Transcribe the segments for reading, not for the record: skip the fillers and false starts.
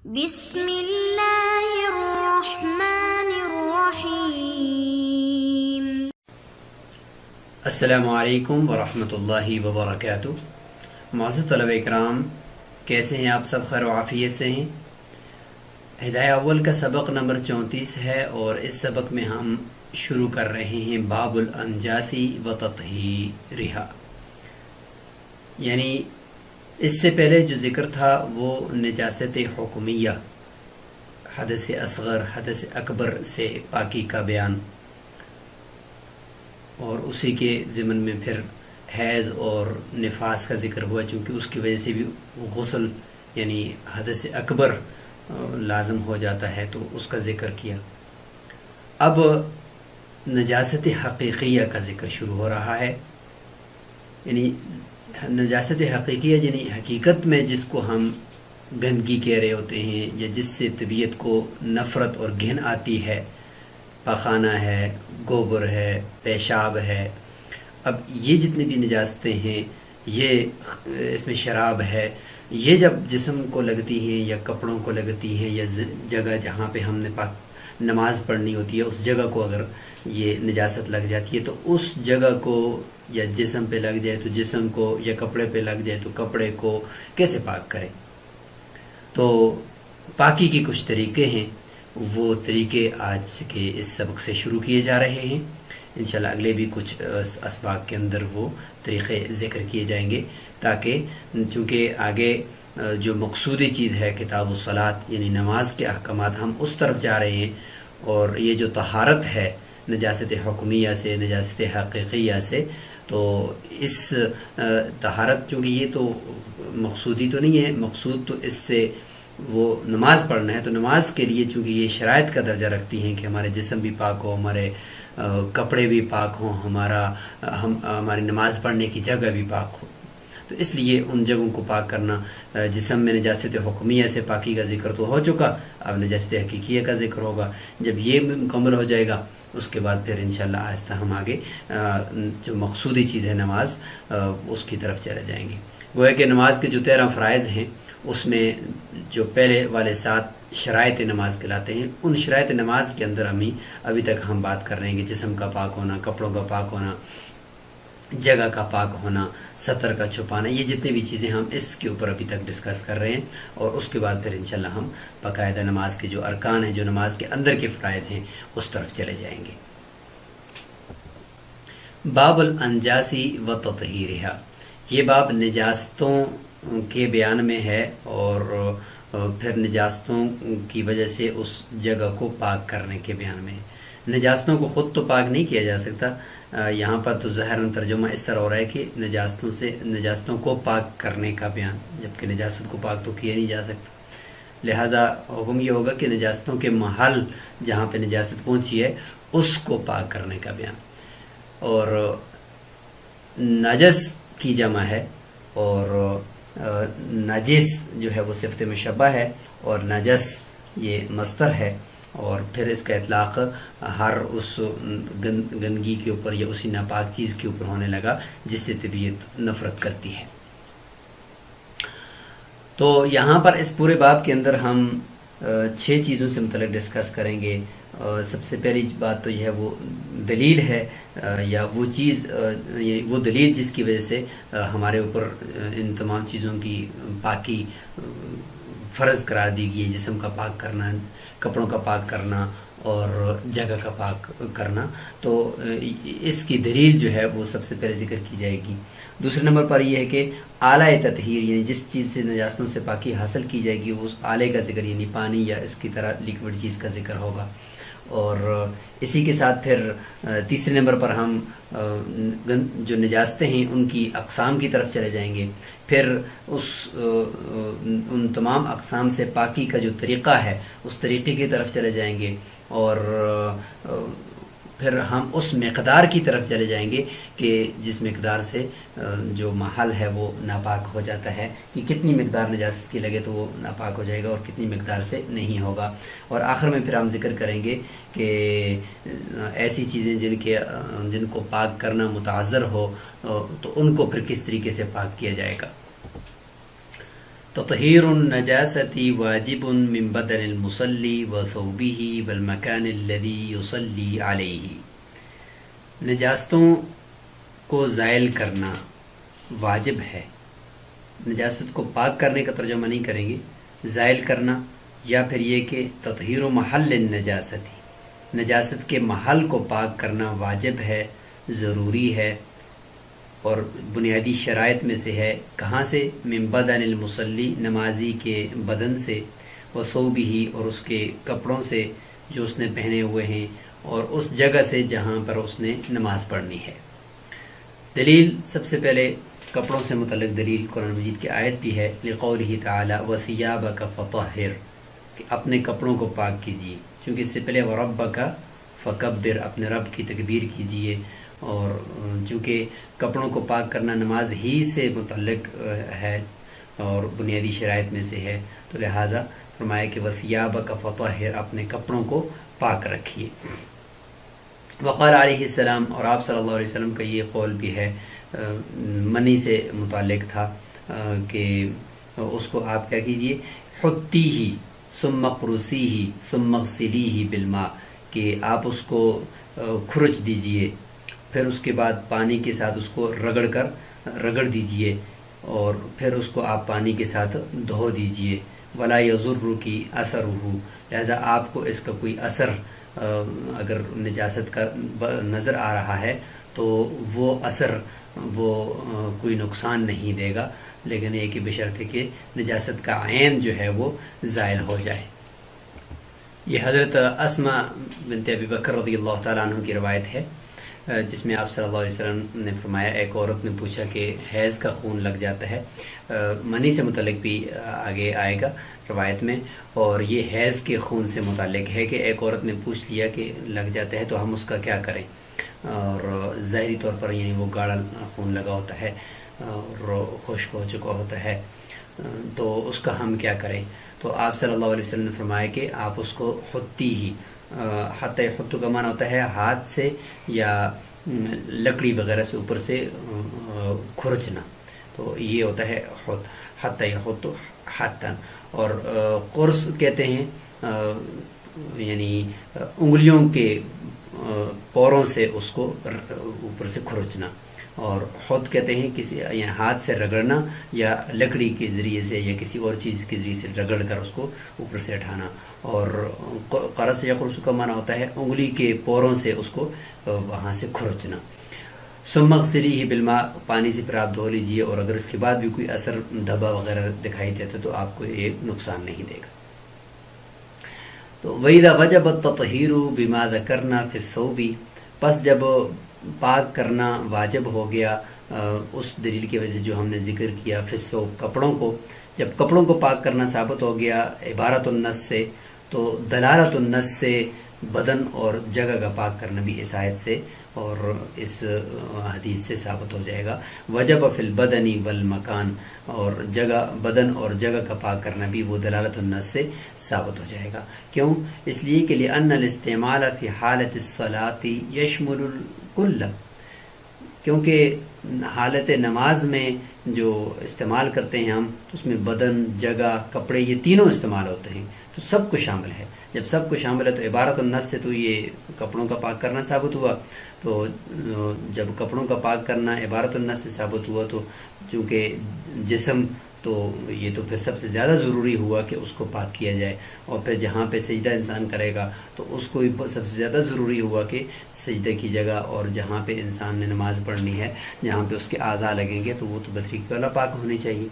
بسم اللہ الرحمن الرحیم۔ السلام علیکم ورحمۃ اللہ وبرکاتہ۔ معزز طلبہ اکرام، کیسے ہیں آپ سب؟ خیر و عافیت سے ہیں؟ ہدایہ اول کا سبق نمبر 34 ہے اور اس سبق میں ہم شروع کر رہے ہیں باب الانجاسی و تطہیرہا، یعنی اس سے پہلے جو ذکر تھا وہ نجاست حکمیہ، حدث اصغر حدث اکبر سے پاکی کا بیان، اور اسی کے ضمن میں پھر حیض اور نفاس کا ذکر ہوا، چونکہ اس کی وجہ سے بھی غسل یعنی حدث اکبر لازم ہو جاتا ہے، تو اس کا ذکر کیا۔ اب نجاست حقیقیہ کا ذکر شروع ہو رہا ہے، یعنی نجاست حقیقیہ یعنی حقیقت میں جس کو ہم گندگی کہہ رہے ہوتے ہیں، یا جس سے طبیعت کو نفرت اور گھن آتی ہے، پاخانہ ہے، گوبر ہے، پیشاب ہے۔ اب یہ جتنی بھی نجاستیں ہیں، یہ اس میں شراب ہے، یہ جب جسم کو لگتی ہیں یا کپڑوں کو لگتی ہیں یا جگہ جہاں پہ ہم نے نماز پڑھنی ہوتی ہے اس جگہ کو اگر یہ نجاست لگ جاتی ہے تو اس جگہ کو، یا جسم پہ لگ جائے تو جسم کو، یا کپڑے پہ لگ جائے تو کپڑے کو کیسے پاک کریں؟ تو پاکی کے کچھ طریقے ہیں، وہ طریقے آج کے اس سبق سے شروع کیے جا رہے ہیں۔ انشاءاللہ اگلے بھی کچھ اسباق کے اندر وہ طریقے ذکر کیے جائیں گے، تاکہ چونکہ آگے جو مقصودی چیز ہے کتاب الصلاۃ یعنی نماز کے احکامات، ہم اس طرف جا رہے ہیں، اور یہ جو طہارت ہے نجاست حکمیہ سے، نجاست حقیقیہ سے، تو اس طہارت چونکہ یہ تو مقصودی تو نہیں ہے، مقصود تو اس سے وہ نماز پڑھنا ہے، تو نماز کے لیے چونکہ یہ شرائط کا درجہ رکھتی ہیں کہ ہمارے جسم بھی پاک ہو، ہمارے کپڑے بھی پاک ہوں، ہماری نماز پڑھنے کی جگہ بھی پاک ہو، تو اس لیے ان جگہوں کو پاک کرنا۔ جسم میں نجاست حکمیہ سے پاکی کا ذکر تو ہو چکا، اب نجاست حقیقیہ کا ذکر ہوگا۔ جب یہ مکمل ہو جائے گا اس کے بعد پھر انشاءاللہ آہستہ ہم آگے جو مقصودی چیز ہے نماز، اس کی طرف چلے جائیں گے۔ گویا کہ نماز کے جو 13 فرائض ہیں، اس میں جو پہلے والے 7 شرائط نماز کہلاتے ہیں، ان شرائط نماز کے اندر ابھی تک ہم بات کر رہے ہیں کہ جسم کا پاک ہونا، کپڑوں کا پاک ہونا، جگہ کا پاک ہونا، سطر کا چھپانا، یہ جتنی بھی چیزیں ہم اس کے اوپر ابھی تک ڈسکس کر رہے ہیں، اور اس کے بعد پھر انشاءاللہ ہم باقاعدہ نماز کے جو ارکان ہیں، جو نماز کے اندر کے فرائض ہیں، اس طرف چلے جائیں گے۔ باب الانجاسی و تطہیرہا، یہ باب نجاستوں کے بیان میں ہے، اور پھر نجاستوں کی وجہ سے اس جگہ کو پاک کرنے کے بیان میں ہے۔ نجاستوں کو خود تو پاک نہیں کیا جا سکتا، یہاں پر تو ظاہراً ترجمہ اس طرح ہو رہا ہے کہ نجاستوں کو پاک کرنے کا بیان، جبکہ نجاست کو پاک تو کیا نہیں جا سکتا، لہذا حکم یہ ہوگا کہ نجاستوں کے محل جہاں پہ نجاست پہنچی ہے اس کو پاک کرنے کا بیان۔ اور نجس کی جمع ہے، اور نجس جو ہے وہ صفت مشبہ ہے، اور نجس یہ مصدر ہے، اور پھر اس کا اطلاق ہر اس گندگی کے اوپر یا اسی ناپاک چیز کے اوپر ہونے لگا جس سے طبیعت نفرت کرتی ہے۔ تو یہاں پر اس پورے باب کے اندر ہم 6 چیزوں سے متعلق ڈسکس کریں گے۔ سب سے پہلی بات تو یہ ہے وہ دلیل ہے، یا وہ چیز، وہ دلیل جس کی وجہ سے ہمارے اوپر ان تمام چیزوں کی پاکی فرض قرار دی گئی ہے، جسم کا پاک کرنا، کپڑوں کا پاک کرنا، اور جگہ کا پاک کرنا۔ تو اس کی دلیل جو ہے وہ سب سے پہلے ذکر کی جائے گی۔ دوسرے نمبر پر یہ ہے کہ آلہ تطہیر، یعنی جس چیز سے نجاستوں سے پاکی حاصل کی جائے گی، وہ اس آلے کا ذکر یعنی پانی یا اس کی طرح لیکوڈ چیز کا ذکر ہوگا۔ اور اسی کے ساتھ پھر تیسرے نمبر پر ہم جو نجاستیں ہیں ان کی اقسام کی طرف چلے جائیں گے، پھر ان تمام اقسام سے پاکی کا جو طریقہ ہے اس طریقے کی طرف چلے جائیں گے، اور پھر ہم اس مقدار کی طرف چلے جائیں گے کہ جس مقدار سے جو محل ہے وہ ناپاک ہو جاتا ہے، کہ کتنی مقدار نجاست کی لگے تو وہ ناپاک ہو جائے گا اور کتنی مقدار سے نہیں ہوگا۔ اور آخر میں پھر ہم ذکر کریں گے کہ ایسی چیزیں جن کو پاک کرنا متعذر ہو تو ان کو پھر کس طریقے سے پاک کیا جائے گا۔ تطہیر النجاسة واجب من بدن المصلی وثوبه والمکان الذي يصلی علیہ. نجاستوں کو زائل کرنا واجب ہے. نجاست کو پاک کرنے کا ترجمہ نہیں کریں گے، زائل کرنا، یا پھر یہ کہ تطہیر و محل النجاست، نجاست کے محل کو پاک کرنا واجب ہے، ضروری ہے، اور بنیادی شرائط میں سے ہے. کہاں سے؟ من بدن المصلی، نمازی کے بدن سے، وثوبہ، اور اس کے کپڑوں سے جو اس نے پہنے ہوئے ہیں، اور اس جگہ سے جہاں پر اس نے نماز پڑھنی ہے. دلیل سب سے پہلے کپڑوں سے متعلق دلیل قرآن مجید کی آیت بھی ہے، لقولہ تعالی وثیابک فطہر، کہ اپنے کپڑوں کو پاک کیجیے، کیونکہ اس سے پہلے وربک فکبر، اپنے رب کی تکبیر کیجیے. اور چونکہ کپڑوں کو پاک کرنا نماز ہی سے متعلق ہے اور بنیادی شرائط میں سے ہے، تو لہٰذا فرمایا کہ وثیابک فطہر، اپنے کپڑوں کو پاک رکھیے. وقال علیہ السلام، اور آپ صلی اللہ علیہ وسلم کا یہ قول بھی ہے، منی سے متعلق تھا کہ اس کو آپ کیا کیجئے، حطیہ ثم قرصیہ ثم اغسلیہ بالماء، کہ آپ اس کو کھرچ دیجئے، پھر اس کے بعد پانی کے ساتھ اس کو رگڑ دیجئے، اور پھر اس کو آپ پانی کے ساتھ دھو دیجئے. ولا یضرک اثرہ، لہذا آپ کو اس کا کوئی اثر اگر نجاست کا نظر آ رہا ہے تو وہ اثر وہ کوئی نقصان نہیں دے گا، لیکن یہ کہ بشرط کہ نجاست کا عین جو ہے وہ زائل ہو جائے. یہ حضرت اسماء بنت ابی بکر رضی اللہ تعالیٰ عنہ کی روایت ہے، جس میں آپ صلی اللہ علیہ وسلم نے فرمایا، ایک عورت نے پوچھا کہ حیض کا خون لگ جاتا ہے، منی سے متعلق بھی آگے آئے گا روایت میں، اور یہ حیض کے خون سے متعلق ہے کہ ایک عورت نے پوچھ لیا کہ لگ جاتا ہے تو ہم اس کا کیا کریں، اور ظاہری طور پر یعنی وہ گاڑھا خون لگا ہوتا ہے اور خشک ہو چکا ہوتا ہے، تو اس کا ہم کیا کریں. تو آپ صلی اللہ علیہ وسلم نے فرمایا کہ آپ اس کو حتی ہی، حتی حتو کا معنی ہوتا ہے ہاتھ سے یا لکڑی وغیرہ سے اوپر سے کھرچنا، تو یہ ہوتا ہے حتی حتو حتی. اور قرص کہتے ہیں یعنی انگلیوں کے پوروں سے اس کو اوپر سے کھرچنا، اور خود کہتے ہیں کسی یعنی ہاتھ سے رگڑنا یا لکڑی کے ذریعے سے یا کسی اور چیز کے ذریعے سے رگڑ کر اس کو اوپر سے اٹھانا. اور قرص یا قرص کا معنی ہوتا ہے انگلی کے پوروں سے اس کو وہاں سے کھرچنا. ثم اغسلیہ بالماء، پانی سے پھر آپ دھو لیجئے، اور اگر اس کے بعد بھی کوئی اثر دھبا وغیرہ دکھائی دیتا تو آپ کو یہ نقصان نہیں دے گا. تو وَإِذَا وَجَبَ التَّطْهِيرُ بِمَا ذَكَرْنَا فِي الثَّوْبِ، پس جب پاک کرنا واجب ہو گیا اس دلیل کی وجہ سے جو ہم نے ذکر کیا، فی الثوب، کپڑوں کو، جب کپڑوں کو پاک کرنا ثابت ہو گیا عبارت النص سے، تو دلالت النص سے بدن اور جگہ کا پاک کرنا بھی اس آیت سے اور اس حدیث سے ثابت ہو جائے گا. وجب فی البدن والمکان، اور جگہ، بدن اور جگہ کا پاک کرنا بھی وہ دلالت النص سے ثابت ہو جائے گا. کیوں؟ اس لیے کہ لأن الاستعمال فی حالت الصلاۃ یشمل الکل، کیونکہ حالت نماز میں جو استعمال کرتے ہیں ہم، اس میں بدن، جگہ، کپڑے، یہ تینوں استعمال ہوتے ہیں، تو سب کو شامل ہے. جب سب کو شامل ہے تو عبارت النص سے تو یہ کپڑوں کا پاک کرنا ثابت ہوا، تو جب کپڑوں کا پاک کرنا عبارت النص سے ثابت ہوا تو چونکہ جسم تو یہ تو پھر سب سے زیادہ ضروری ہوا کہ اس کو پاک کیا جائے، اور پھر جہاں پہ سجدہ انسان کرے گا تو اس کو بھی سب سے زیادہ ضروری ہوا کہ سجدے کی جگہ اور جہاں پہ انسان نے نماز پڑھنی ہے، جہاں پہ اس کے اعضاء لگیں گے تو وہ تو بطریق والا پاک ہونی چاہیے.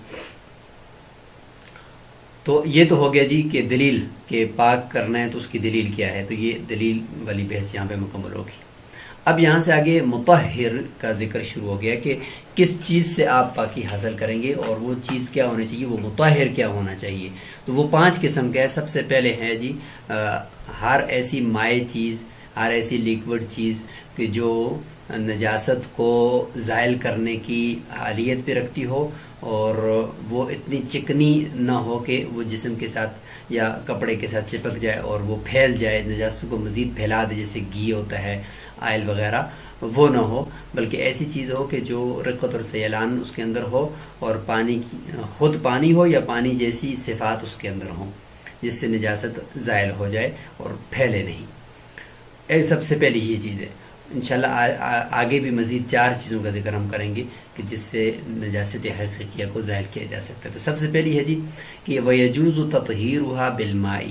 تو یہ تو ہو گیا جی کہ دلیل کہ پاک کرنا ہے تو اس کی دلیل کیا ہے، تو یہ دلیل والی بحث یہاں پہ مکمل ہوگی. اب یہاں سے آگے مطہر کا ذکر شروع ہو گیا کہ کس چیز سے آپ پاکی حاصل کریں گے اور وہ چیز کیا ہونی چاہیے، وہ مطہر کیا ہونا چاہیے. تو وہ 5 قسم کا ہے. سب سے پہلے ہے جی ہر ایسی مائع چیز، ہر ایسی لیکوڈ چیز کہ جو نجاست کو زائل کرنے کی اہلیت پہ رکھتی ہو اور وہ اتنی چکنی نہ ہو کہ وہ جسم کے ساتھ یا کپڑے کے ساتھ چپک جائے اور وہ پھیل جائے، نجاست کو مزید پھیلا دے، جیسے گھی ہوتا ہے، آئل وغیرہ، وہ نہ ہو، بلکہ ایسی چیز ہو کہ جو رقت اور سیلان اس کے اندر ہو، اور پانی خود پانی ہو یا پانی جیسی صفات اس کے اندر ہوں، جس سے نجاست زائل ہو جائے اور پھیلے نہیں۔ سب سے پہلی یہ چیز ہے۔ انشاءاللہ آگے بھی مزید 4 چیزوں کا ذکر ہم کریں گے کہ جس سے نجاست حقیقیہ کو زائل کیا جا سکتا ہے۔ تو سب سے پہلی ہے جی کہ وَيَجُوزُ تَطْهِيرُهَا بِالْمَاءِ،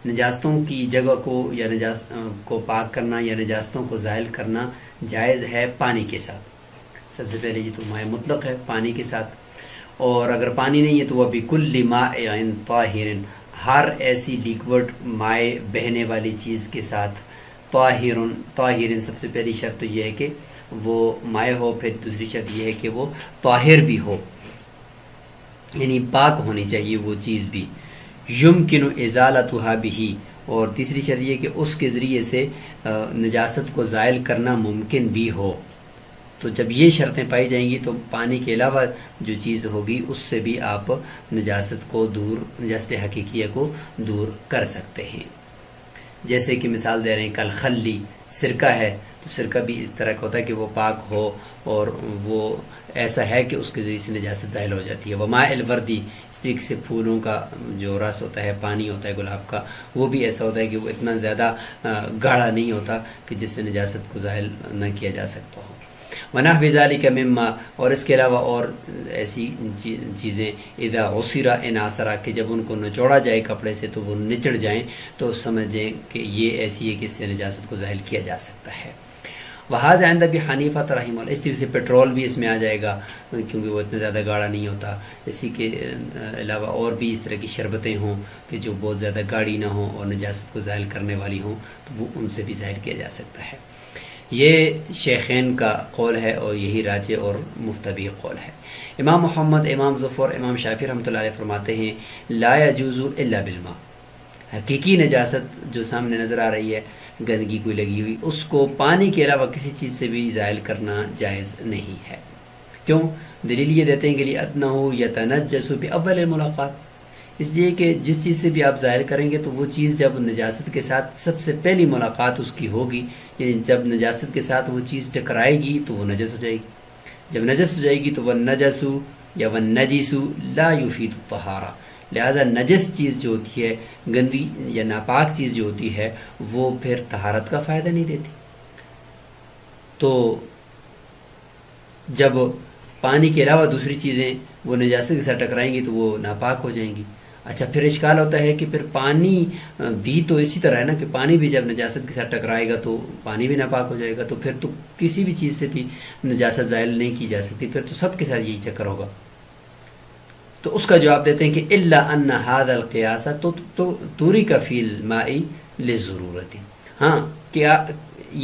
نجاستوں کی جگہ کو یا نجاست کو پاک کرنا یا نجاستوں کو زائل کرنا جائز ہے پانی کے ساتھ۔ سب سے پہلے یہ تو ماء مطلق ہے، پانی کے ساتھ، اور اگر پانی نہیں ہے تو وہ بِكُلِّ مَاءٍ طَاهِرٍ، ہر ایسی لیکوڈ مائع بہنے والی چیز کے ساتھ، طاہر، سب سے پہلی شرط تو یہ ہے کہ وہ مائع ہو، پھر دوسری شرط یہ ہے کہ وہ طاہر بھی ہو، یعنی پاک ہونی چاہیے وہ چیز بھی، یمکن ازالتها به، اور تیسری شرط یہ کہ اس کے ذریعے سے نجاست کو زائل کرنا ممکن بھی ہو۔ تو جب یہ شرطیں پائی جائیں گی تو پانی کے علاوہ جو چیز ہوگی اس سے بھی آپ نجاست کو دور، نجاست حقیقیہ کو دور کر سکتے ہیں۔ جیسے کہ مثال دے رہے ہیں کل خلی، سرکہ ہے، تو سرکہ بھی اس طرح کا ہوتا ہے کہ وہ پاک ہو اور وہ ایسا ہے کہ اس کے ذریعے سے نجاست ظاہر ہو جاتی ہے۔ وماء الوردی، اس طریقے سے پھولوں کا جو رس ہوتا ہے، پانی ہوتا ہے گلاب کا، وہ بھی ایسا ہوتا ہے کہ وہ اتنا زیادہ گاڑھا نہیں ہوتا کہ جس سے نجاست کو ظاہر نہ کیا جا سکتا ہو۔ وَنَحْوِ ذَلِكَ مِمَّا، اور اس کے علاوہ اور ایسی چیزیں، اذا عصر انعصرا، کہ جب ان کو نچوڑا جائے کپڑے سے تو وہ نچڑ جائیں، تو سمجھیں کہ یہ ایسی ہے کہ اس سے نجاست کو ظاہر کیا جا سکتا ہے۔ وَهَذَا عِنْدَ أَبِي حَنِيفَةَ رحمہ اللہ، اس طرح سے پیٹرول بھی اس میں آ جائے گا کیونکہ وہ اتنا زیادہ گاڑھا نہیں ہوتا۔ اسی کے علاوہ اور بھی اس طرح کی شربتیں ہوں کہ جو بہت زیادہ گاڑھی نہ ہوں اور نجاست کو ظاہر کرنے والی ہوں، تو وہ ان سے بھی ظاہر کیا جا سکتا ہے۔ یہ شیخین کا قول ہے اور یہی راجح اور مفتبی قول ہے۔ امام محمد، امام ظفر، امام شافعی رحمۃ اللہ علیہ فرماتے ہیں لا يجوز الا بالماء، حقیقی نجاست جو سامنے نظر آ رہی ہے، گندگی کوئی لگی ہوئی، اس کو پانی کے علاوہ کسی چیز سے بھی زائل کرنا جائز نہیں ہے۔ کیوں؟ دلیل یہ دیتے ہیں کہ لِأَنَّهُ يَتَنَجَّسُ بِأَوَّلِ الْمُلَاقَاتِ، اس لیے کہ جس چیز سے بھی آپ ظاہر کریں گے تو وہ چیز جب نجاست کے ساتھ سب سے پہلی ملاقات اس کی ہوگی، یعنی جب نجاست کے ساتھ وہ چیز ٹکرائے گی تو وہ نجس ہو جائے گی۔ جب نجس ہو جائے گی تو وہ نجس یا وہ نجیس لا یفید الطہارہ، لہذا نجس چیز جو ہوتی ہے، گندی یا ناپاک چیز جو ہوتی ہے، وہ پھر طہارت کا فائدہ نہیں دیتی۔ تو جب پانی کے علاوہ دوسری چیزیں وہ نجاست کے ساتھ ٹکرائیں گی تو وہ ناپاک ہو جائیں گی۔ اچھا، پھر اشکال ہوتا ہے کہ پھر پانی بھی تو اسی طرح ہے نا کہ پانی بھی جب نجاست کے ساتھ ٹکرائے گا تو پانی بھی ناپاک ہو جائے گا، تو پھر تو کسی بھی چیز سے بھی نجاست زائل نہیں کی جا سکتی، پھر تو سب کے ساتھ یہی چکر ہوگا۔ تو اس کا جواب دیتے ہیں کہ الا ان هذا القياس تورك في الماء للضرورت، ہاں کیا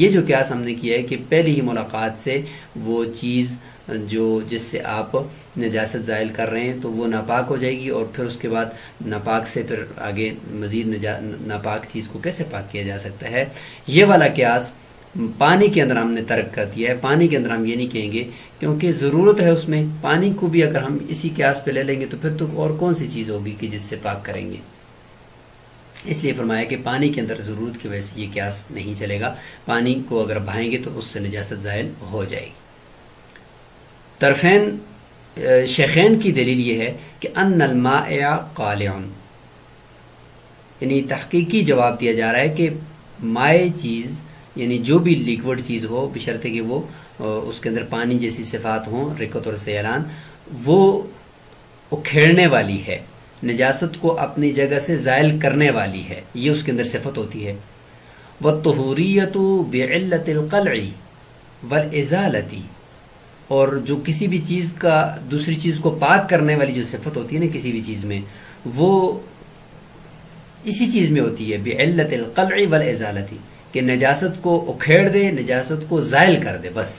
یہ جو قیاس ہم نے کیا ہے کہ پہلی ہی ملاقات سے وہ چیز جو جس سے آپ نجاست زائل کر رہے ہیں تو وہ ناپاک ہو جائے گی، اور پھر اس کے بعد ناپاک سے پھر آگے مزید ناپاک چیز کو کیسے پاک کیا جا سکتا ہے۔ یہ والا قیاس پانی کے اندر ہم نے ترک کر دیا ہے۔ پانی کے اندر ہم یہ نہیں کہیں گے کیونکہ ضرورت ہے اس میں، پانی کو بھی اگر ہم اسی قیاس پہ لے لیں گے تو پھر تو اور کون سی چیز ہوگی کہ جس سے پاک کریں گے۔ اس لیے فرمایا کہ پانی کے اندر ضرورت کی وجہ سے یہ قیاس نہیں چلے گا، پانی کو اگر بہائیں گے تو اس سے نجاست زائل ہو جائے گی۔ طرفین شیخین کی دلیل یہ ہے کہ ان الماء قالع، یعنی تحقیقی جواب دیا جا رہا ہے کہ مائع چیز یعنی جو بھی لیکوڈ چیز ہو بشرطے کہ وہ اس کے اندر پانی جیسی صفات ہوں، رقت اور سیلان، وہ اکھیڑنے والی ہے، نجاست کو اپنی جگہ سے زائل کرنے والی ہے، یہ اس کے اندر صفت ہوتی ہے۔ وَالطُّهُورِيَّةُ بِعِلَّةِ الْقَلْعِ وَالْإِزَالَةِ، اور جو کسی بھی چیز کا دوسری چیز کو پاک کرنے والی جو صفت ہوتی ہے نا کسی بھی چیز میں، وہ اسی چیز میں ہوتی ہے بِعِلَّةِ الْقَلْعِ وَالْإِزَالَةِ، کہ نجاست کو اکھیڑ دے، نجاست کو زائل کر دے بس۔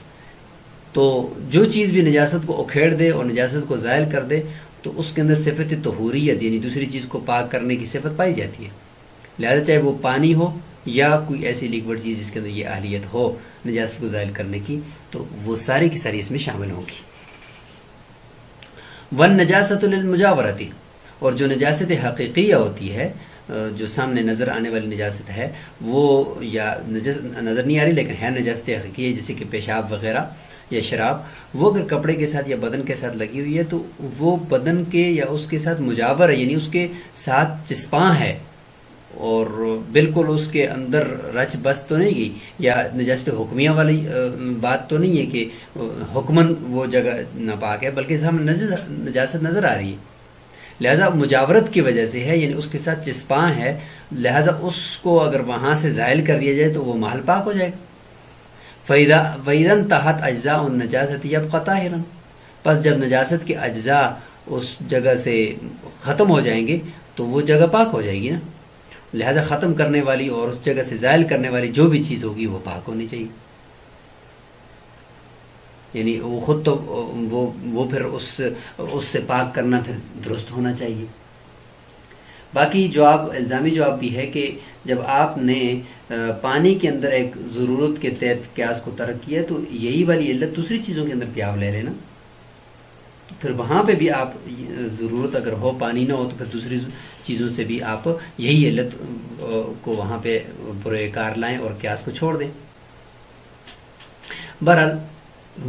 تو جو چیز بھی نجاست کو اکھیڑ دے اور نجاست کو زائل کر دے تو اس کے اندر صفت طہوریت یعنی دوسری چیز کو پاک کرنے کی صفت پائی جاتی ہے، لہذا چاہے وہ پانی ہو یا کوئی ایسی لیکوڈ چیز جس کے اندر یہ اہلیت ہو نجاست کو زائل کرنے کی، تو وہ ساری کی ساری اس میں شامل ہوگی۔ والنجاسۃ للمجاورۃ، اور جو نجاست حقیقیہ ہوتی ہے، جو سامنے نظر آنے والی نجاست ہے، وہ یا نظر نہیں آ رہی لیکن ہے نجاست حقیقیہ، جیسے کہ پیشاب وغیرہ یا شراب، وہ اگر کپڑے کے ساتھ یا بدن کے ساتھ لگی ہوئی ہے تو وہ بدن کے یا اس کے ساتھ مجاور ہے، یعنی اس کے ساتھ چسپاں ہے، اور بالکل اس کے اندر رچ بس تو نہیں گئی، یا نجاست حکمیہ والی بات تو نہیں ہے کہ حکمن وہ جگہ ناپاک ہے، بلکہ ہمیں نجاست نظر آ رہی ہے، لہذا مجاورت کی وجہ سے ہے، یعنی اس کے ساتھ چسپاں ہے، لہذا اس کو اگر وہاں سے زائل کر دیا جائے تو وہ محل پاک ہو جائے گا۔ فَإِذَا انْتَهَتْ أَجْزَاءُ النَّجَاسَةِ يَبْقَى طَاهِرًا، پس جب نجاست کے اجزاء اس جگہ سے ختم ہو جائیں گے تو وہ جگہ پاک ہو جائے گی نا، لہذا ختم کرنے والی اور اس جگہ سے زائل کرنے والی جو بھی چیز ہوگی وہ پاک ہونی چاہیے، یعنی وہ خود تو وہ پھر اس سے پاک کرنا پھر درست ہونا چاہیے۔ باقی جواب، الزامی جواب بھی ہے کہ جب آپ نے پانی کے اندر ایک ضرورت کے تحت قیاس کو ترک کیا تو یہی والی علت دوسری چیزوں کے اندر بھی آپ لے لینا، پھر وہاں پہ بھی آپ ضرورت اگر ہو، پانی نہ ہو تو پھر دوسری چیزوں سے بھی آپ یہی علت کو وہاں پہ برے کار لائیں اور قیاس کو چھوڑ دیں۔ بہرحال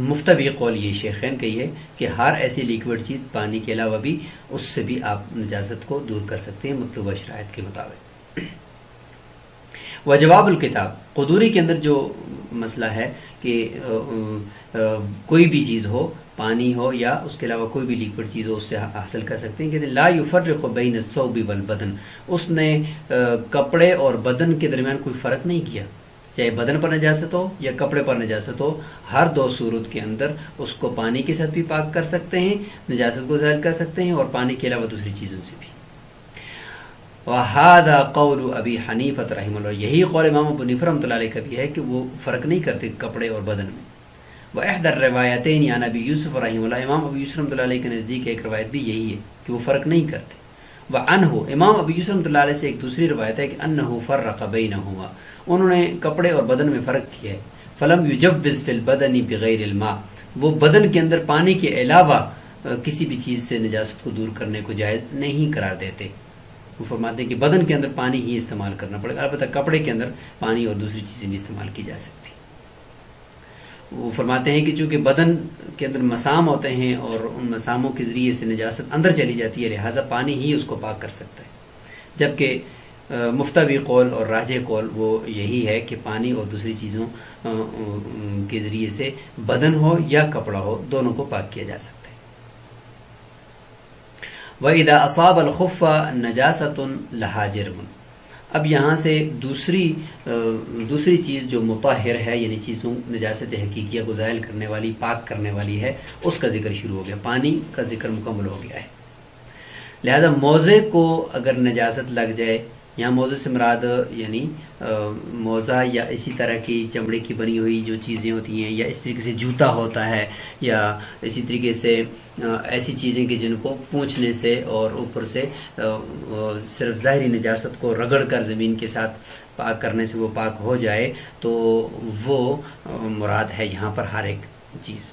مفتبی قول یہ شیخین کا یہ ہے کہ ہر ایسی لیکوڈ چیز پانی کے علاوہ بھی اس سے بھی آپ نجاست کو دور کر سکتے ہیں مطلوبہ شرائط کے مطابق۔ وجواب الکتاب، قدوری کے اندر جو مسئلہ ہے کہ کوئی بھی چیز ہو، پانی ہو یا اس کے علاوہ کوئی بھی لیکوڈ چیز ہو، اس سے حاصل کر سکتے ہیں، کہ لا یفرق بین الثوب والبدن، اس نے کپڑے اور بدن کے درمیان کوئی فرق نہیں کیا، چاہے بدن پر نجاست ہو یا کپڑے پر نجاست ہو، ہر دو صورت کے اندر اس کو پانی کے ساتھ بھی پاک کر سکتے ہیں، نجاست کو ظاہر کر سکتے ہیں، اور پانی کے علاوہ دوسری چیزوں سے بھی۔ وَهَذَا قَوْلُ أَبِي حَنِيفَةَ رحمہ اللہ، یہی قول امام ابو حنیفہ رحمۃ اللہ علیہ کا بھی ہے کہ وہ فرق نہیں کرتے کپڑے اور بدن میں۔ وَإِحْدَى الرِّوَایَتَيْنِ عَنْ أَبِي يُوسُف رحمہ اللہ، امام ابو یوسف رحمۃ اللہ علیہ کے نزدیک ایک روایت بھی یہی ہے کہ وہ فرق نہیں کرتے۔ وَعَنْهُ، امام ابو یوسف رحمۃ اللہ علیہ سے ایک دوسری روایت ہے کہ أَنَّهُ فَرَّقَ بَيْنَهُمَا، انہوں نے کپڑے اور بدن میں فرق کیا ہے۔ فَلَمْ يُجَوِّزْ فِي الْبَدَنِ بِغَيْرِ الْمَاءِ، وہ بدن کے اندر پانی کے علاوہ کسی بھی چیز سے نجاست کو دور کرنے کو جائز نہیں قرار دیتے، وہ فرماتے ہیں کہ بدن کے اندر پانی ہی استعمال کرنا پڑے گا، البتہ کپڑے کے اندر پانی اور دوسری چیزیں بھی استعمال کی جا سکتی۔ وہ فرماتے ہیں کہ چونکہ بدن کے اندر مسام ہوتے ہیں اور ان مساموں کے ذریعے سے نجاست اندر چلی جاتی ہے، لہٰذا پانی ہی اس کو پاک کر سکتا ہے، جبکہ مفتوی قول اور راجح قول وہ یہی ہے کہ پانی اور دوسری چیزوں کے ذریعے سے بدن ہو یا کپڑا ہو، دونوں کو پاک کیا جا سکتا ہے۔ وَإِذَا أَصَابَ الْخُفَّ نَجَاسَةٌ لَهَا جِرْمٌ، اب یہاں سے دوسری چیز جو مطہر ہے، یعنی چیزوں نجاست حقیقیہ کو زائل کرنے والی، پاک کرنے والی ہے، اس کا ذکر شروع ہو گیا، پانی کا ذکر مکمل ہو گیا ہے۔ لہذا موزے کو اگر نجاست لگ جائے، یہاں موزے سے مراد یعنی موزہ یا اسی طرح کی چمڑے کی بنی ہوئی جو چیزیں ہوتی ہیں، یا اس طریقے سے جوتا ہوتا ہے، یا اسی طریقے سے ایسی چیزیں کہ جن کو پونچھنے سے اور اوپر سے صرف ظاہری نجاست کو رگڑ کر زمین کے ساتھ پاک کرنے سے وہ پاک ہو جائے، تو وہ مراد ہے یہاں پر ہر ایک چیز۔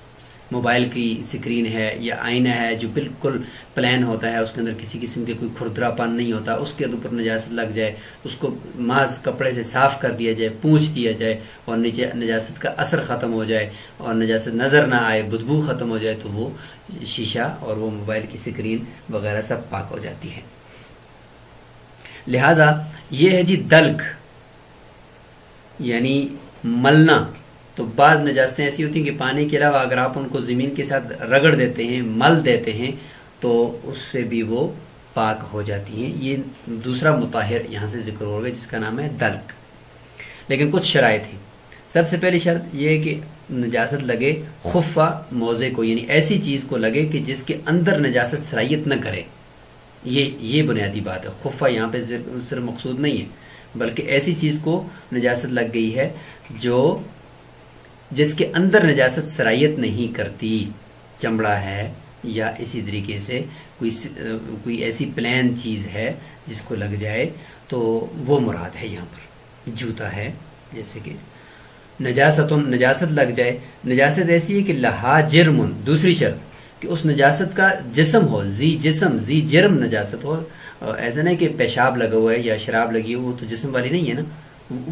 موبائل کی سکرین ہے یا آئینہ ہے جو بالکل پلین ہوتا ہے، اس کے اندر کسی قسم کے کوئی کھردرا پن نہیں ہوتا، اس کے اوپر نجاست لگ جائے، اس کو محض کپڑے سے صاف کر دیا جائے، پونچھ دیا جائے، اور نیچے نجاست کا اثر ختم ہو جائے اور نجاست نظر نہ آئے، بدبو ختم ہو جائے، تو وہ شیشہ اور وہ موبائل کی سکرین وغیرہ سب پاک ہو جاتی ہے۔ لہذا یہ ہے جی دلک، یعنی ملنا۔ تو بعض نجاستیں ایسی ہوتی ہیں کہ پانی کے علاوہ اگر آپ ان کو زمین کے ساتھ رگڑ دیتے ہیں، مل دیتے ہیں، تو اس سے بھی وہ پاک ہو جاتی ہیں۔ یہ دوسرا مطہر یہاں سے ذکر ہو گیا جس کا نام ہے دلک۔ لیکن کچھ شرائط ہیں۔ سب سے پہلی شرط یہ ہے کہ نجاست لگے خفہ موزے کو، یعنی ایسی چیز کو لگے کہ جس کے اندر نجاست صلاحیت نہ کرے، یہ بنیادی بات ہے۔ خفہ یہاں پہ صرف مقصود نہیں ہے، بلکہ ایسی چیز کو نجاست لگ گئی ہے جس کے اندر نجاست صلاحیت نہیں کرتی، چمڑا ہے یا اسی طریقے سے کوئی ایسی پلین چیز ہے جس کو لگ جائے، تو وہ مراد ہے یہاں پر۔ جوتا ہے جیسے کہ نجاست لگ جائے، نجاست ایسی ہے کہ لہا جرم، دوسری شرط کہ اس نجاست کا جسم ہو، ذی جرم نجاست ہو. ایسا نہیں کہ پیشاب لگا ہوا ہے یا شراب لگی ہو، وہ تو جسم والی نہیں ہے نا،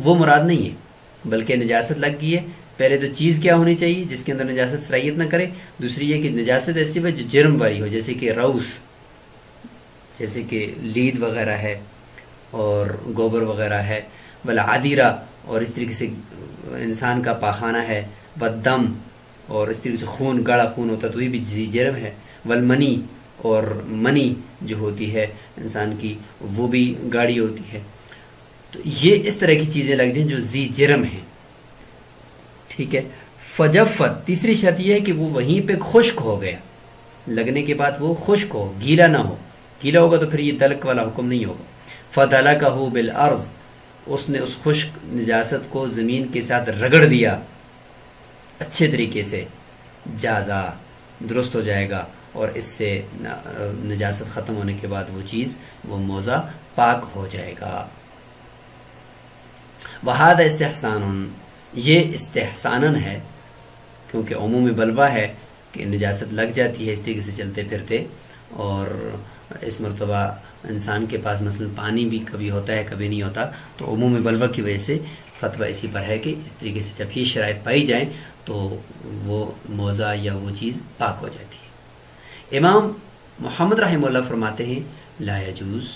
وہ مراد نہیں ہے، بلکہ نجاست لگ گئی ہے. پہلے تو چیز کیا ہونی چاہیے جس کے اندر نجاست صلاحیت نہ کرے، دوسری یہ کہ نجاست ایسی ہو جو جرم والی ہو، جیسے کہ روث، جیسے کہ لید وغیرہ ہے اور گوبر وغیرہ ہے، والعادیرہ، اور اس طریقے سے انسان کا پاخانہ ہے، والدم، اور اس طریقے سے خون، گاڑا خون ہوتا تو یہ بھی ذی جرم ہے، والمنی، اور منی جو ہوتی ہے انسان کی وہ بھی گاڑی ہوتی ہے. تو یہ اس طرح کی چیزیں لگ جائیں جو ذی جرم ہیں. ٹھیک ہے. فجفت، تیسری شرط یہ ہے کہ وہ وہیں پہ خشک ہو گیا، لگنے کے بعد وہ خشک ہو، گیلا نہ ہو. گیلا ہوگا تو پھر یہ دلک والا حکم نہیں ہوگا. فدلکہ بالارض، اس نے اس خشک نجاست کو زمین کے ساتھ رگڑ دیا اچھے طریقے سے، جازا، درست ہو جائے گا، اور اس سے نجاست ختم ہونے کے بعد وہ چیز، وہ موضع پاک ہو جائے گا. وہذا استحسان، یہ استحسانن ہے، کیونکہ عمومی بلوا ہے کہ نجاست لگ جاتی ہے اس طریقے سے چلتے پھرتے، اور اس مرتبہ انسان کے پاس مثلا پانی بھی کبھی ہوتا ہے کبھی نہیں ہوتا، تو عمومی بلوا کی وجہ سے فتویٰ اسی پر ہے کہ اس طریقے سے جب یہ شرائط پائی جائیں تو وہ موضع یا وہ چیز پاک ہو جاتی ہے. امام محمد رحمہ اللہ فرماتے ہیں لا یجوز،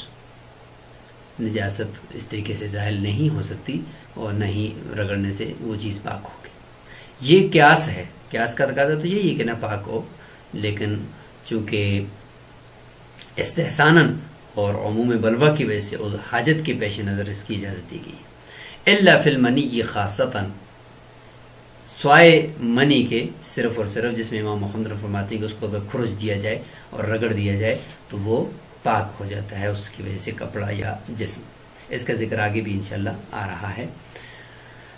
نجاست اس طریقے سے زائل نہیں ہو سکتی اور نہ ہی رگڑنے سے وہ چیز پاک ہوگی. یہ قیاس ہے، قیاس کا تقاضا تو یہی ہے کہ نہ پاک ہو، لیکن چونکہ استحساناً اور عموم بلوا کی وجہ سے اور حاجت کے پیش نظر اس کی اجازت دی گئی. الا فی المنی خاصتاً، سوائے منی کے صرف اور صرف، جس میں امام محمد فرماتے ہیں کہ اس کو اگر کھرچ دیا جائے اور رگڑ دیا جائے تو وہ پاک ہو جاتا ہے اس کی وجہ سے کپڑا یا جسم. اس کا ذکر آگے بھی انشاءاللہ آ رہا ہے.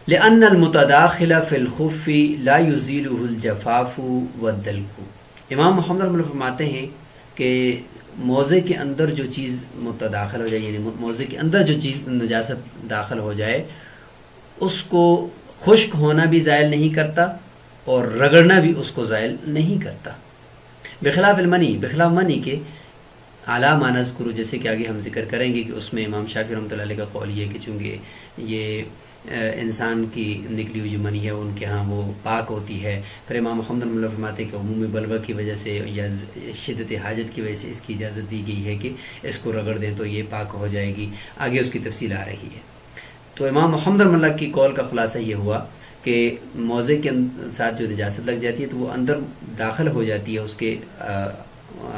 لأن المتداخل فی الخف لا يزيله الجفاف والدلک، امام محمد فرماتے ہیں کہ موضع کے اندر جو چیز متداخل ہو جائے، یعنی موضع کے اندر جو چیز نجاست داخل ہو جائے، اس کو خشک ہونا بھی زائل نہیں کرتا اور رگڑنا بھی اس کو زائل نہیں کرتا. بخلاف المنی، بخلاف منی کے اعلیٰ ما نذکر، جیسے کہ آگے ہم ذکر کریں گے کہ اس میں امام شافعی رحمۃ اللہ علیہ کا قول یہ کہ چونکہ یہ انسان کی نکلی ہوئی جو منی ہے ان کے ہاں وہ پاک ہوتی ہے. پھر امام محمد رحمۃ اللہ فرماتے ہیں کہ عمومی بلوہ کی وجہ سے یا شدت حاجت کی وجہ سے اس کی اجازت دی گئی ہے کہ اس کو رگڑ دیں تو یہ پاک ہو جائے گی. آگے اس کی تفصیل آ رہی ہے. تو امام محمد رحمۃ اللہ کی قول کا خلاصہ یہ ہوا کہ موضع کے ساتھ جو نجاست لگ جاتی ہے تو وہ اندر داخل ہو جاتی ہے اس کے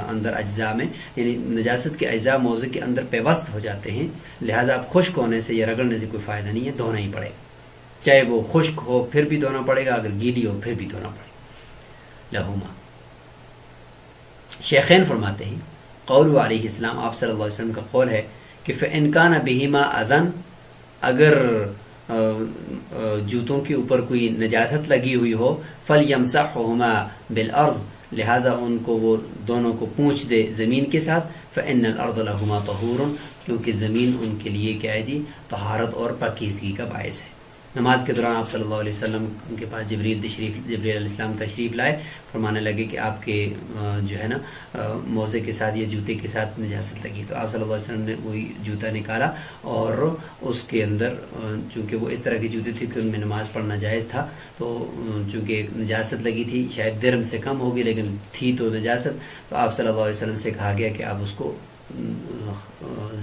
اندر اجزاء میں، یعنی نجاست کے اجزاء موضع کے اندر پیوست ہو جاتے ہیں، لہٰذا اب خشک ہونے سے یا رگڑنے سے کوئی فائدہ نہیں ہے، دھونا ہی پڑے گا. چاہے وہ خشک ہو پھر بھی دھونا پڑے گا، اگر گیلی ہو پھر بھی دھونا پڑے گا. لہما، شیخین فرماتے ہیں قول علیہ السلام، آپ صلی اللہ علیہ وسلم کا قول ہے کہ فإن كان بهما اذن، اگر جوتوں کے اوپر کوئی نجاست لگی ہوئی ہو، فَلْيَمْسَحْهُمَا بِالْأَرْضِ، لہٰذا ان کو وہ دونوں کو پونچھ دے زمین کے ساتھ. فإن الأرض لهما طهور، کیونکہ زمین ان کے لیے کیا ہے جی، طہارت اور پاکیزگی کا باعث ہے. نماز کے دوران آپ صلی اللہ علیہ وسلم کے پاس جبریل علیہ السلام تشریف لائے، فرمانے لگے کہ آپ کے جو ہے نا موزے کے ساتھ یا جوتے کے ساتھ نجاست لگی. تو آپ صلی اللہ علیہ وسلم نے وہی جوتا نکالا اور اس کے اندر، چونکہ وہ اس طرح کے جوتے تھے کہ ان میں نماز پڑھنا جائز تھا، تو چونکہ نجاست لگی تھی، شاید درم سے کم ہوگی لیکن تھی تو نجاست، تو آپ صلی اللہ علیہ وسلم سے کہا گیا کہ آپ اس کو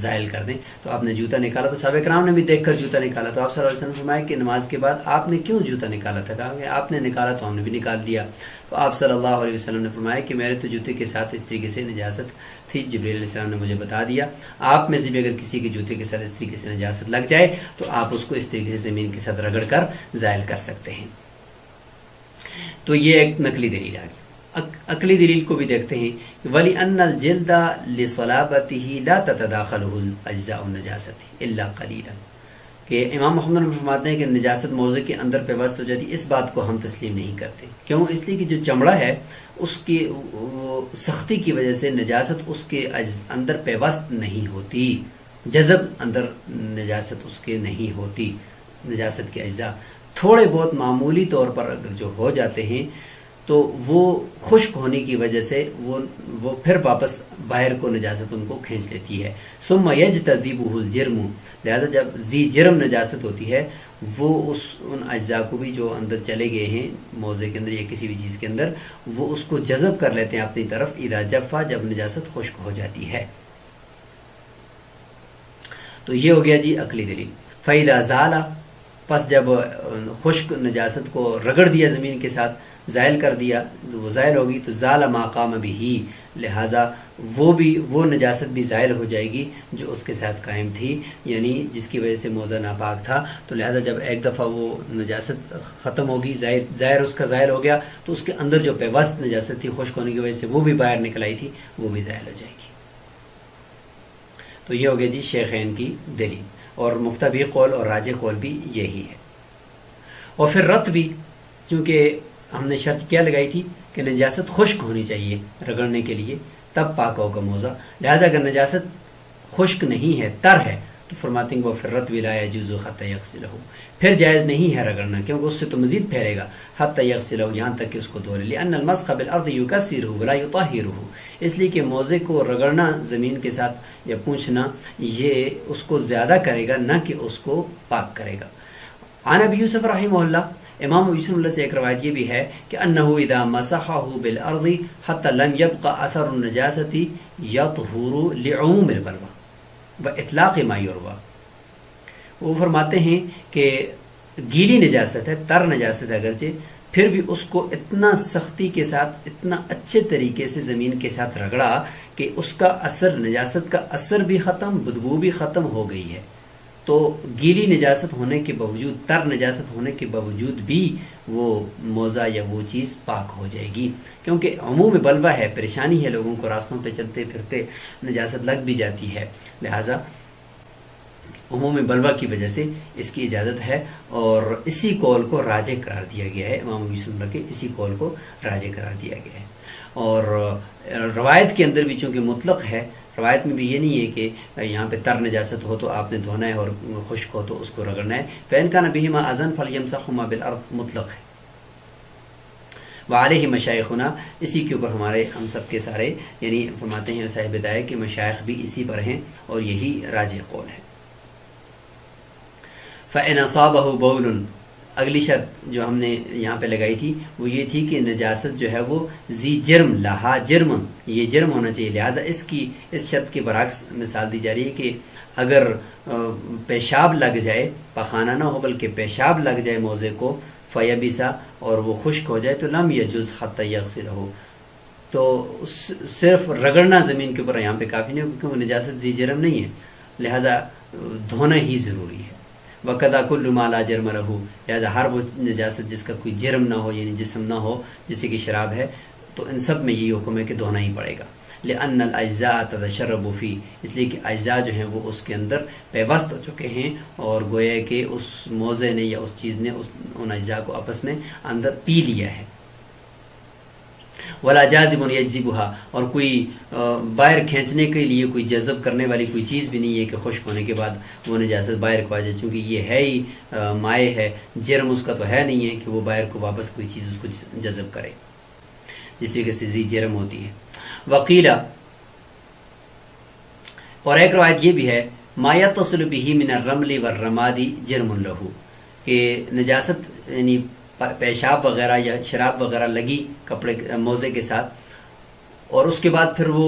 زائل کر دیں. تو آپ نے جوتا نکالا، تو صحابہ کرام نے بھی دیکھ کر جوتا نکالا. تو آپ صلی اللہ علیہ وسلم فرمایا کہ نماز کے بعد آپ نے کیوں جوتا نکالا تھا؟ کہا کہ آپ نے نکالا تو ہم نے بھی نکال دیا. تو آپ صلی اللہ علیہ وسلم نے فرمایا کہ میرے تو جوتے کے ساتھ اس طریقے سے نجاست تھی، جبریل علیہ السلام نے مجھے بتا دیا. آپ میں سے بھی اگر کسی کے جوتے کے ساتھ اس طریقے سے نجاست لگ جائے تو آپ اس کو اس طریقے سے زمین کے ساتھ رگڑ کر زائل کر سکتے ہیں. تو یہ ایک نقلی دلیل آ گئی. عقلی دلیل کو بھی دیکھتے ہیں. وَلِأَنَّ الْجِلْدَ لِصَلَابَتِهِ لَا تَتَدَاخَلُهُ الْأَجْزَاءُ النَّجَاسَةِ إِلَّا قَلِيلًا، کہ امام محمد فرماتے ہیں کہ نجاست موضع کے اندر پیوست ہو جاتی، اس بات کو ہم تسلیم نہیں کرتے. کیوں؟ اس لیے کہ جو چمڑا ہے اس کی سختی کی وجہ سے نجاست اس کے اندر پیوست نہیں ہوتی، جذب اندر نجاست اس کے نہیں ہوتی. نجاست کے اجزاء تھوڑے بہت معمولی طور پر اگر جو ہو جاتے ہیں تو وہ خشک ہونے کی وجہ سے وہ پھر واپس باہر کو نجاست ان کو کھینچ لیتی ہے. ثم یجتذبہ الجرم، لہذا جب ذی جرم نجاست ہوتی ہے وہ ان اجزاء کو بھی جو اندر چلے گئے ہیں موضع کے اندر یا کسی بھی چیز کے اندر، وہ اس کو جذب کر لیتے ہیں اپنی طرف. اذا جفا، جب نجاست خشک ہو جاتی ہے. تو یہ ہو گیا جی عقلی دلیل. فَإِذَا زَالَ، پس جب خشک نجاست کو رگڑ دیا زمین کے ساتھ، زائل کر دیا، وہ زائل ہوگی تو زال ما قام بہ، لہذا وہ نجاست بھی زائل ہو جائے گی جو اس کے ساتھ قائم تھی، یعنی جس کی وجہ سے موضع ناپاک تھا. تو لہذا جب ایک دفعہ وہ نجاست ختم ہوگی، ظاہر اس کا زائل ہو گیا، تو اس کے اندر جو پیوست نجاست تھی خشک ہونے کی وجہ سے وہ بھی باہر نکل آئی تھی، وہ بھی زائل ہو جائے گی. تو یہ ہو گیا جی شیخین کی دلیل، اور مفتبی قول اور راجح قول بھی یہی ہے. اور پھر رت بھی، چونکہ ہم نے شرط کیا لگائی تھی کہ نجاست خشک ہونی چاہیے رگڑنے کے لیے تب پاک ہوگا موضع، لہذا اگر نجاست خشک نہیں ہے، تر ہے، تو فرماتے ہیں وہ پھر رت لا یجوز حتی یغسلہ، پھر جائز نہیں ہے رگڑنا، کیونکہ اس سے تو مزید پھیلے گا. حتی یغسلہ، یہاں تک کہ اس کو دھو لے. لأن المسح بالارض یکثرہ ولا یطہرہ، اس لیے کہ موضع کو رگڑنا زمین کے ساتھ یا پوچھنا یہ اس کو زیادہ کرے گا، نہ کہ اس کو پاک کرے گا. عن ابی یوسف رحمہ اللہ، امام ابو یوسف اللہ سے ایک روایت یہ بھی ہے کہ انہ اذا مسحہ بالارض حتى لم يبقى اثر النجاسۃ یطہر لعموم البلوى واطلاق ما یروى. وہ فرماتے ہیں کہ گیلی نجاست ہے، تر نجاست ہے اگرچہ، پھر بھی اس کو اتنا سختی کے ساتھ، اتنا اچھے طریقے سے زمین کے ساتھ رگڑا کہ اس کا اثر، نجاست کا اثر بھی ختم، بدبو بھی ختم ہو گئی ہے. تو گیلی نجاست ہونے کے باوجود، تر نجاست ہونے کے باوجود بھی وہ موضع یا وہ چیز پاک ہو جائے گی، کیونکہ عموم بلوہ ہے، پریشانی ہے، لوگوں کو راستوں پہ چلتے پھرتے نجاست لگ بھی جاتی ہے، لہذا عموم بلوہ کی وجہ سے اس کی اجازت ہے. اور اسی قول کو راجح قرار دیا گیا ہے، امام ابو یوسف اللہ کے اسی قول کو راجح قرار دیا گیا ہے. اور روایت کے اندر بھی چونکہ مطلق ہے، روایت میں بھی یہ نہیں ہے کہ یہاں پہ تر نجاست ہو تو آپ نے دھونا ہے اور خشک ہو تو اس کو رگڑنا ہے. فَإِنْ كَانَ بِهِمَا أَذًا فَلْيَمْسَحْهُمَا بِالْأَرْضِ مطلق ہے. وعلیہ مشائخنا، اسی کے اوپر ہم سب کے سارے، یعنی فرماتے ہیں صاحب ہدایت کہ مشائخ بھی اسی پر ہیں اور یہی راجح قول ہے. فَإِنْ أَصَابَهُ بَوْلٌ، اگلی شرط جو ہم نے یہاں پہ لگائی تھی وہ یہ تھی کہ نجاست جو ہے وہ ذی جرم، لہا جرم، یہ جرم ہونا چاہیے. لہٰذا اس شرط کے برعکس مثال دی جا رہی ہے کہ اگر پیشاب لگ جائے، پخانہ نہ ہو بلکہ پیشاب لگ جائے موضع کو، فیبسا، اور وہ خشک ہو جائے، تو لم یجوز حتی یغسلہ، تو صرف رگڑنا زمین کے اوپر یہاں پہ کافی نہیں، کیونکہ وہ نجاست ذی جرم نہیں ہے، لہٰذا دھونا ہی ضروری ہے. وَقَدَا كُلُّ مَا لَا جَرْمَ لَهُ، لہٰذا ہر وہ نجاست جس کا کوئی جرم نہ ہو، یعنی جسم نہ ہو، جیسے کہ شراب ہے، تو ان سب میں یہ حکم ہے کہ دھونا ہی پڑے گا. لِأَنَّ الْأَجْزَاءَ تَتَشَرَّبُ فِيهِ، اس لیے کہ اجزاء جو ہیں وہ اس کے اندر پیوست ہو چکے ہیں، اور گویا کہ اس موضع نے یا اس چیز نے ان اجزاء کو آپس میں اندر پی لیا ہے. ولا جازم یجذبها، اور کوئی باہر کھینچنے کے لیے کوئی جذب کرنے والی کوئی چیز بھی نہیں ہے کہ خشک ہونے کے بعد وہ نجاست باہر کو آ جائے، چونکہ یہ ہے ہی مائع ہے، جرم اس کا تو ہے نہیں ہے کہ وہ باہر کو واپس کوئی چیز اس کو جذب کرے، جس طریقے سے ذی جرم ہوتی ہے. وقیلا، اور ایک روایت یہ بھی ہے، ما یتصل به من الرمل والرماد جرم له، کہ نجاست یعنی پیشاب وغیرہ یا شراب وغیرہ لگی کپڑے موزے کے ساتھ، اور اس کے بعد پھر وہ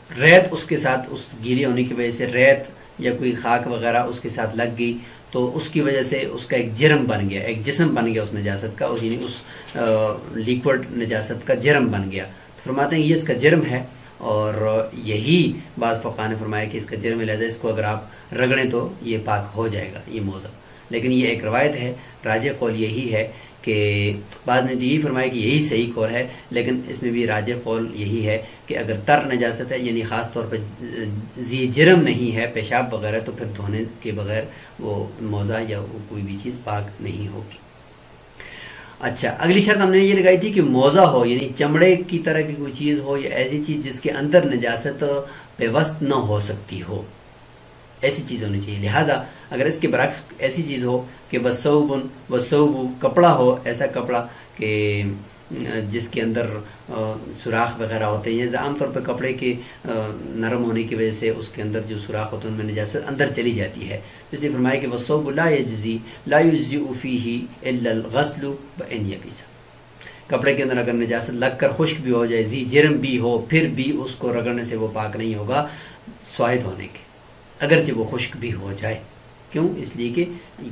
ریت اس کے ساتھ، اس گیلی ہونے کی وجہ سے ریت یا کوئی خاک وغیرہ اس کے ساتھ لگ گئی، تو اس کی وجہ سے اس کا ایک جرم بن گیا، ایک جسم بن گیا اس نجاست کا، یعنی اس لیکوڈ نجاست کا جرم بن گیا. فرماتے ہیں یہ اس کا جرم ہے، اور یہی بعض فقہاء نے فرمایا کہ اس کا جرم ہے، لہذا اس کو اگر آپ رگڑیں تو یہ پاک ہو جائے گا یہ موضع. لیکن یہ ایک روایت ہے، راجح قول یہی ہے کہ بعض نے یہی فرمایا کہ یہی صحیح قول ہے، لیکن اس میں بھی راجح قول یہی ہے کہ اگر تر نجاست ہے، یعنی خاص طور پر ذی جرم نہیں ہے، پیشاب وغیرہ، تو پھر دھونے کے بغیر وہ موضع یا وہ کوئی بھی چیز پاک نہیں ہوگی. اچھا، اگلی شرط ہم نے یہ لگائی تھی کہ موضع ہو، یعنی چمڑے کی طرح کی کوئی چیز ہو یا ایسی چیز جس کے اندر نجاست پیوست نہ ہو سکتی ہو، ایسی چیز ہونی چاہیے. لہٰذا اگر اس کے برعکس ایسی چیز ہو کہ وصوب کپڑا ہو، ایسا کپڑا کہ جس کے اندر سوراخ وغیرہ ہوتے ہیں، عام طور پر کپڑے کے نرم ہونے کی وجہ سے اس کے اندر جو سوراخ ہوتے ہیں ان میں نجاست اندر چلی جاتی ہے، اس لیے فرمایا کہ والثوب لا یجزئ فیہ الا الغسل وان یبس، کپڑے کے اندر اگر نجاست لگ کر خشک بھی ہو جائے، ذی جرم بھی ہو، پھر بھی اس کو رگڑنے سے وہ پاک نہیں ہوگا سوائے دھونے کے، اگرچہ وہ خشک بھی ہو جائے۔ کیوں؟ اس لیے کہ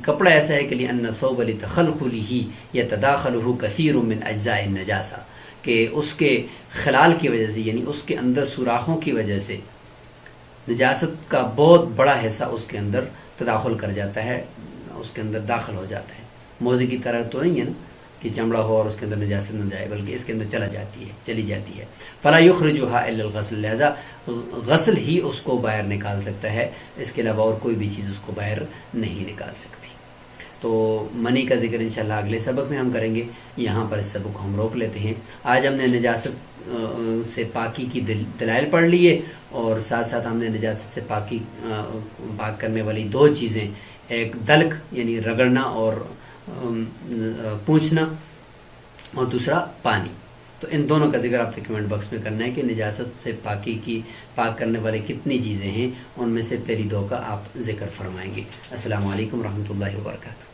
کپڑا ایسا ہے کہ لأن الثوب لتخلخلہ یتداخلہ کثیر من اجزاء النجاسہ، کہ اس کے خلال کی وجہ سے، یعنی اس کے اندر سوراخوں کی وجہ سے نجاست کا بہت بڑا حصہ اس کے اندر تداخل کر جاتا ہے، اس کے اندر داخل ہو جاتا ہے۔ موزے کی طرح تو نہیں ہے نا کہ چمڑا ہو اور اس کے اندر نجاست نہ جائے، بلکہ اس کے اندر چلی جاتی ہے۔ فلا یخرجها الا الغسل، لہذا غسل ہی اس کو باہر نکال سکتا ہے، اس کے علاوہ اور کوئی بھی چیز اس کو باہر نہیں نکال سکتی۔ تو منی کا ذکر انشاءاللہ اگلے سبق میں ہم کریں گے، یہاں پر اس سبق کو ہم روک لیتے ہیں۔ آج ہم نے نجاست سے پاکی کی دلائل پڑھ لیے، اور ساتھ ساتھ ہم نے نجاست سے پاک کرنے والی دو چیزیں، ایک دلک یعنی رگڑنا اور پوچھنا، اور دوسرا پانی، تو ان دونوں کا ذکر آپ نے کمنٹ باکس میں کرنا ہے کہ نجاست سے پاک کرنے والے کتنی چیزیں ہیں، ان میں سے پہلی دو کا آپ ذکر فرمائیں گے۔ السلام علیکم ورحمۃ اللہ وبرکاتہ۔